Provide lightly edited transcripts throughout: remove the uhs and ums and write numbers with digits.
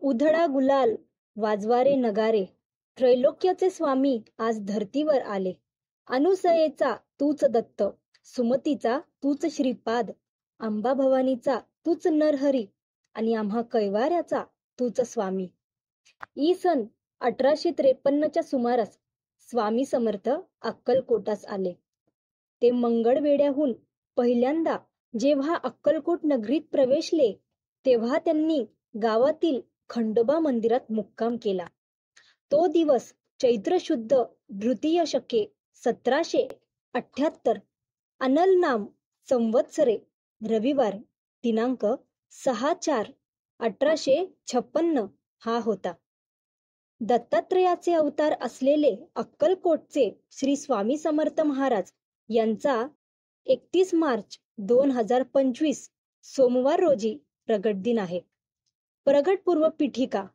उधळा गुलाल, वाजवारे नगारे, त्रैलोक्याचे स्वामी आज धर्तीवर आले. अनुसयेचा तूच दत्त, सुमतीचा तूच श्रीपाद, अंबाभवानीचा तूच नरहरी आणि आम्हा कैवाऱ्याचा तूच स्वामी. सन 1853च्या सुमारास स्वामी समर्थ अक्कलकोटास आले. ते मंगळवेढ्याहून पहिल्यांदा जेव्हा अक्कलकोट नगरीत प्रवेशले तेव्हा त्यांनी गावातील खंडोबा मंदिरात मुक्काम केला. तो दिवस चैत्र शुद्ध द्वितीय शके 1778 अनल नाम संवत्सरे रविवार दिनांक 6/4/1856 हा होता. दत्तात्रेयाचे अवतार असलेले अक्कलकोटचे श्री स्वामी समर्थ महाराज यांचा 31 मार्च 2025 सोमवार रोजी प्रगट दिन आहे. प्रगटपूर्व पीठिका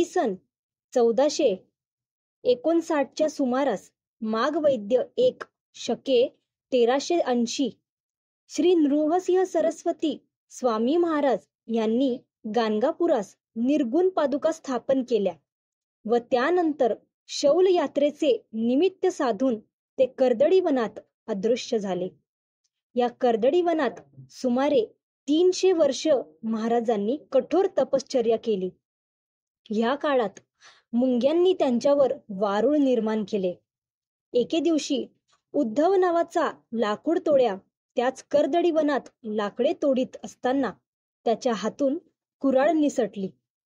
सन 1459च्या सुमारास माघ वैद्य 1 शके 1380 श्री नृसिंह सरस्वती स्वामी महाराज यांनी गाणगापुरास निर्गुण पादुका स्थापन केल्या व त्यानंतर शौल यात्रेचे निमित्त साधून ते कर्दळी वनात अदृश्य झाले. या कर्दळी वनात सुमारे 300 वर्ष महाराजांनी कठोर तपश्चर्या केली. या काळात मुंग्यांनी त्यांच्यावर वारूळ निर्माण केले. एके दिवशी उद्धव नावाचा लाकूड तोड्या त्याच कर्दळी वनात लाकडे तोडीत असताना त्याच्या हातून कुऱ्हाड निसटली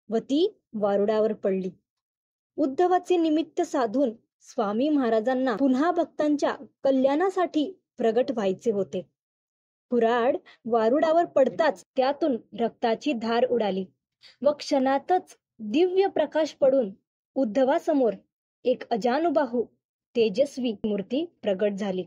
व ती वारुळावर पडली. उद्धवाचे निमित्त साधून स्वामी महाराजांना पुन्हा भक्तांच्या कल्याणासाठी प्रगट व्हायचे होते. कुऱ्हाड वारुळावर पडताच त्यातून रक्ताची धार उडाली व क्षणातच दिव्य प्रकाश पडून उद्धवासमोर एक अजानुबाहू तेजस्वी मूर्ती प्रगट झाली.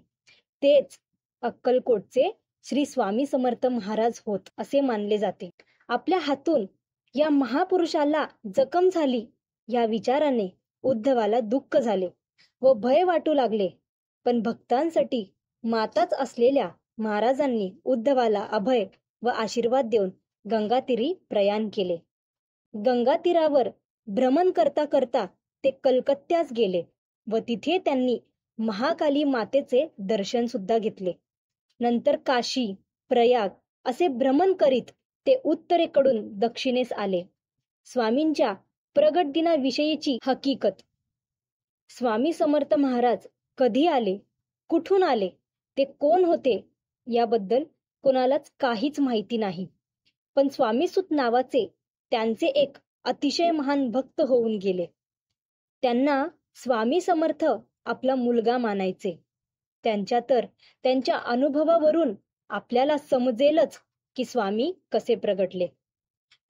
तेच अक्कलकोटचे श्री स्वामी समर्थ महाराज होत असे मानले जाते. आपल्या हातून या महापुरुषाला जखम झाली या विचाराने उद्धवाला दुःख झाले व भय वाटू लागले. पण भक्तांसाठी माताच असलेल्या महाराजांनी उद्धवाला अभय व आशीर्वाद देऊन गंगातीरी प्रयाण केले. गंगातीरावर भ्रमण करता करता ते कलकत्त्यास गेले व तिथे त्यांनी महाकाली मातेचे दर्शन सुद्धा घेतले. नंतर काशी, प्रयाग असे भ्रमण करीत ते उत्तरेकडून दक्षिणेस आले. स्वामींच्या प्रगट दिनाविषयीची हकीकत. स्वामी समर्थ महाराज कधी आले, कुठून आले, ते कोण होते याबद्दल कोणालाच काहीच माहिती नाही. पण स्वामीसुत नावाचे त्यांचे एक अतिशय महान भक्त होऊन गेले. त्यांना स्वामी समर्थ आपला मुलगा मानायचे. त्यांच्या अनुभवावरून आपल्याला समजेलच की स्वामी कसे प्रगटले.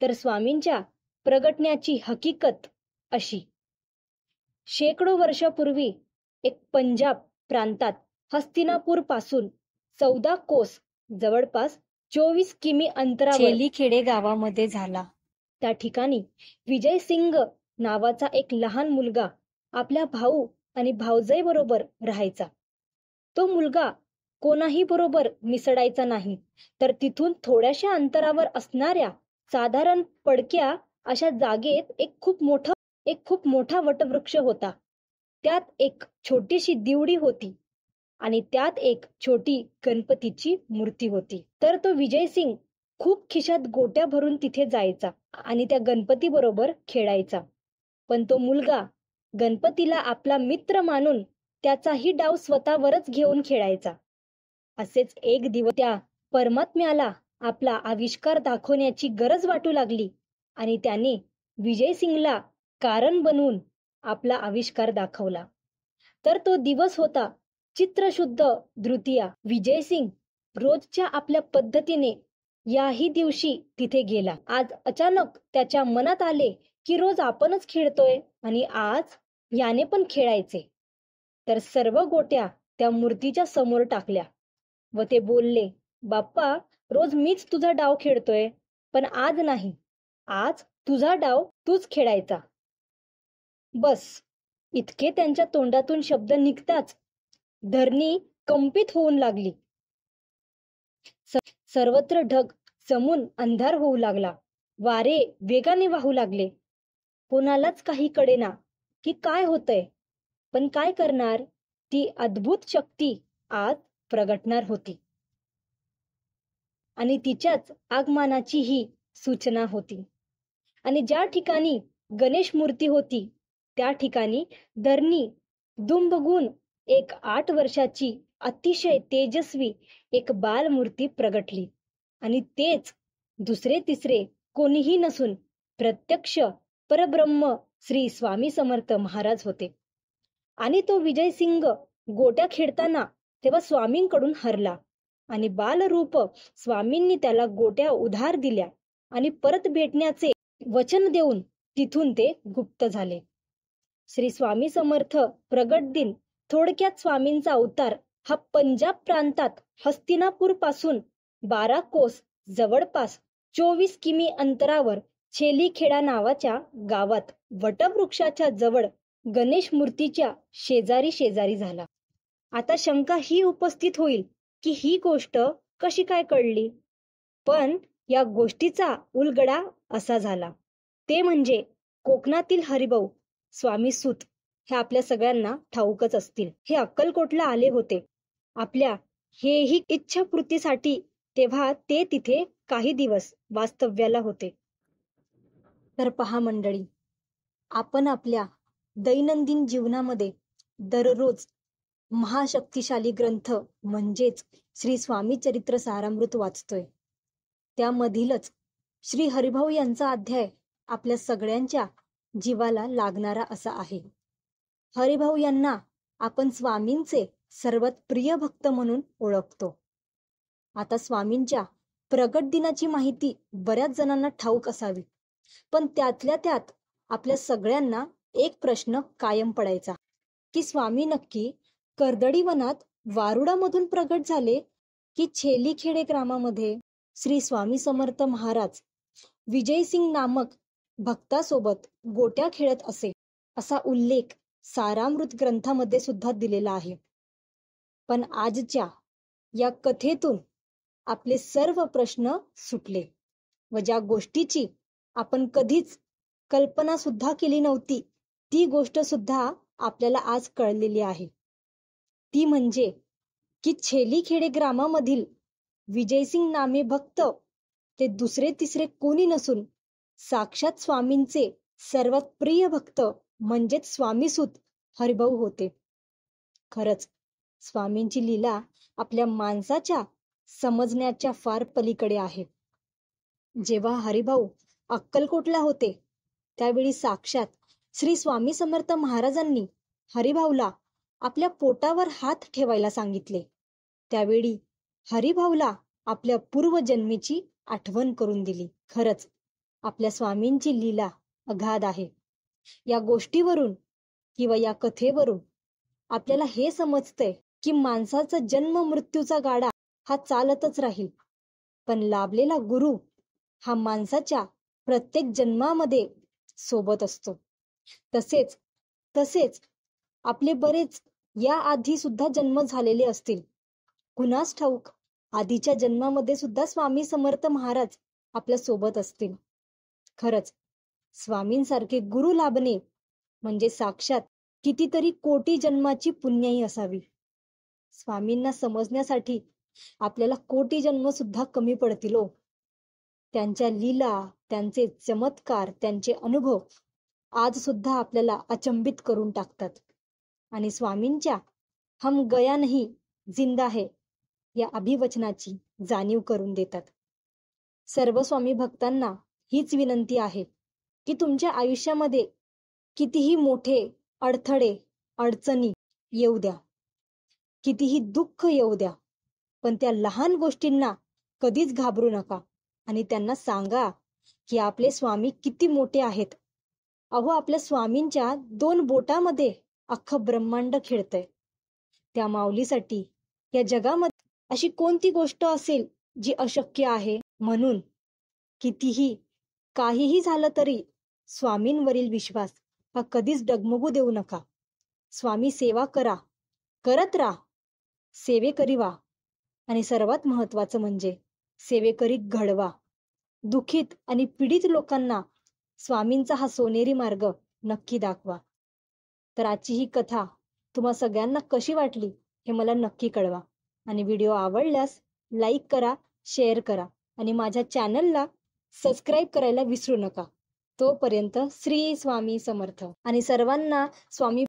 तर स्वामींच्या प्रगटण्याची हकीकत अशी. शेकडो वर्षापूर्वी एक पंजाब प्रांतात हस्तिनापूर पासून 14 कोस जवळपास 24 किमी अंतरावर छेलीखेडे गावामध्ये झाला. त्या ठिकाणी विजयसिंग नावाचा एक लहान मुलगा आपल्या भाऊ आणि भावजई बरोबर राहायचा. तो मुलगा कोणाही बरोबर मिसळायचा नाही, तर तिथून थोड्याशा अंतरावर असणाऱ्या साधारण पडक्या अशा जागेत एक खूप मोठा वटवृक्ष होता. त्यात एक छोटीशी दिवडी होती आणि त्यात एक छोटी गणपतीची मूर्ती होती. तर तो विजयसिंग खूप खिशात गोट्या भरून तिथे जायचा आणि त्या गणपती बरोबर खेळायचा. पण तो मुलगा गणपतीला आपला मित्र मानून त्याचाही डाव स्वतःवरच घेऊन खेळायचा. असेच एक दिवस त्या परमात्म्याला आपला आविष्कार दाखवण्याची गरज वाटू लागली आणि त्याने विजयसिंगला कारण बनवून आपला आविष्कार दाखवला. तर तो दिवस होता चित्रशुद्ध द्वितीया. विजयसिंग रोजच्या आपल्या पद्धतीने याही दिवशी तिथे गेला. आज अचानक त्याच्या मनात आले की रोज आपणच खेळतोय आणि आज याने पण खेळायचे. तर सर्व गोट्या त्या मूर्तीच्या समोर टाकल्या व ते बोलले, बाप्पा, रोज मीच तुझा डाव खेळतोय, पण आज नाही. आज तुझा डाव तूच खेळायचा. बस इतके त्यांच्या तोंडातून शब्द निघताच धरणी कंपित होऊन लागली. सर्वत्र ढग जमून अंधार होऊ लागला वारे वेगाने वाहू लागले. कोणालाच काही कळेना की काय होतंय, पण काय करणार, ती अद्भुत शक्ती आज प्रगटणार होती आणि तिच्याच आगमनाची ही सूचना होती. आणि ज्या ठिकाणी गणेश मूर्ती होती त्या ठिकाणी धरणी दुमबगून एक 8 वर्षाची अतिशय तेजस्वी एक बालमूर्ती प्रगटली. आणि तेच दुसरे तिसरे कोणीही नसून प्रत्यक्ष परब्रह्म श्री स्वामी समर्थ महाराज होते. आणि तो विजयसिंग गोट्या खेळताना तेव्हा स्वामींकडून हरला आणि बालरूप स्वामींनी त्याला गोट्या उधार दिल्या आणि परत भेटण्याचे वचन देऊन तिथून ते गुप्त झाले. श्री स्वामी समर्थ प्रगट दिन थोडक्यात स्वामींचा अवतार हा पंजाब प्रांतात हस्तिनापूर पासून 12 कोस जवळपास 24 किमी अंतरावर छेलीखेडा नावाच्या गावात वटवृक्षाच्या जवळ गणेश मूर्तीच्या शेजारी शेजारी झाला. आता शंका ही उपस्थित होईल की ही गोष्ट कशी काय कळली. पण या गोष्टीचा उलगडा असा झाला, ते म्हणजे कोकणातील हरिभाऊ स्वामी सूत हे आपल्या सगळ्यांना ठाऊकच असतील. हे अक्कलकोटला आले होते आपल्या हेही इच्छापूर्तीसाठी. तेव्हा ते तिथे काही दिवस वास्तव्याला होते. तर पहा मंडळी, आपण आपल्या दैनंदिन जीवनामध्ये दररोज महाशक्तिशाली ग्रंथ म्हणजेच श्री स्वामी चरित्र सारामृत वाचतोय. त्यामधीलच श्री हरिभाऊ यांचा अध्याय आपल्या सगळ्यांच्या जीवाला लागणारा असा आहे. हरिभाऊ यांना आपण स्वामींचे सर्वात प्रिय भक्त म्हणून ओळखतो. आता स्वामींच्या प्रगट दिनाची माहिती बऱ्याच जणांना ठाऊक असावी, पण त्यातल्या त्यात आपल्या सगळ्यांना एक प्रश्न कायम पडायचा की स्वामी नक्की कर्दळी वनात वारुडामधून प्रगट झाले की छेलीखेडे ग्रामामध्ये श्री स्वामी समर्थ महाराज विजयसिंग नामक भक्तासोबत गोट्या खेळत असे, असा उल्लेख सारामृत ग्रंथामध्ये सुद्धा दिलेला आहे. पण आजच्या या कथेतून आपले सर्व प्रश्न सुटले व ज्या गोष्टीची आपण कधीच कल्पना सुद्धा केली नव्हती ती गोष्ट सुद्धा आपल्याला आज कळलेली आहे. ती म्हणजे की छेलीखेडे ग्रामामधील विजयसिंग नामे भक्त ते दुसरे तिसरे कोणी नसून साक्षात स्वामींचे सर्वात प्रिय भक्त म्हणजेच स्वामीसूत हरिभाऊ होते. खरंच स्वामींची लीला आपल्या माणसाच्या समजण्याच्या फार पलीकडे आहे. जेव्हा हरिभाऊ अक्कलकोटला होते त्यावेळी साक्षात श्री स्वामी समर्थ महाराजांनी हरिभाऊला आपल्या पोटावर हात ठेवायला सांगितले. त्यावेळी हरिभाऊला आपल्या पूर्वजन्मीची आठवण करून दिली. खरंच आपल्या स्वामींची लीला अगाध आहे. या गोष्टीवरून किंवा या कथेवरून आपल्याला हे समजतंय की माणसाचा जन्म मृत्यूचा गाडा हा चालतच राहील, पण लाभलेला गुरु हा माणसाच्या प्रत्येक जन्मामध्ये सोबत असतो. तसेच तसेच आपले बरेच या आधी सुद्धा जन्म झालेले असतील. कुणास ठाऊक आधीच्या जन्मामध्ये सुद्धा स्वामी समर्थ महाराज आपल्या सोबत असतील. खरंच स्वामींसारखे गुरु लाभणे म्हणजे साक्षात कितीतरी कोटी जन्माची पुण्याई असावी. स्वामींना समजण्यासाठी आपल्याला कोटी जन्म सुद्धा कमी पडतील हो. त्यांच्या लीला, त्यांचे चमत्कार, त्यांचे अनुभव आज सुद्धा आपल्याला अचंबित करून टाकतात आणि स्वामींच्या हम गया नहीं जिंदा है या अभिवचनाची जाणीव करून देतात. सर्व स्वामी भक्तांना हीच विनंती आहे की तुमच्या आयुष्यामध्ये कितीही मोठे अडथळे अडचणी येऊ द्या, कितीही दुःख येऊ द्या, पण त्या लहान गोष्टींना कधीच घाबरू नका आणि त्यांना सांगा की आपले स्वामी किती मोठे आहेत. अहो, आपल्या स्वामींच्या 2 बोटामध्ये अख्खं ब्रह्मांड खेळतंय. त्या माऊलीसाठी या जगामध्ये अशी कोणती गोष्ट असेल जी अशक्य आहे. म्हणून कितीही काहीही झालं तरी स्वामींवरील विश्वास हा कधीच डगमगू देऊ नका. स्वामी सेवा करा, करत राहा, सेवेकरी व्हा आणि सर्वात महत्वाचं म्हणजे सेवेकरी घडवा. दुखित आणि पीडित लोकांना स्वामींचा हा सोनेरी मार्ग नक्की दाखवा. तर आजची ही कथा तुम्हा सगळ्यांना कशी वाटली हे मला नक्की कळवा. आणि व्हिडिओ आवडल्यास लाईक करा, शेअर करा आणि माझ्या चॅनलला सबस्क्राईब करायला विसरू नका. तोपर्यंत श्री स्वामी समर्थ आणि सर्वांना स्वामी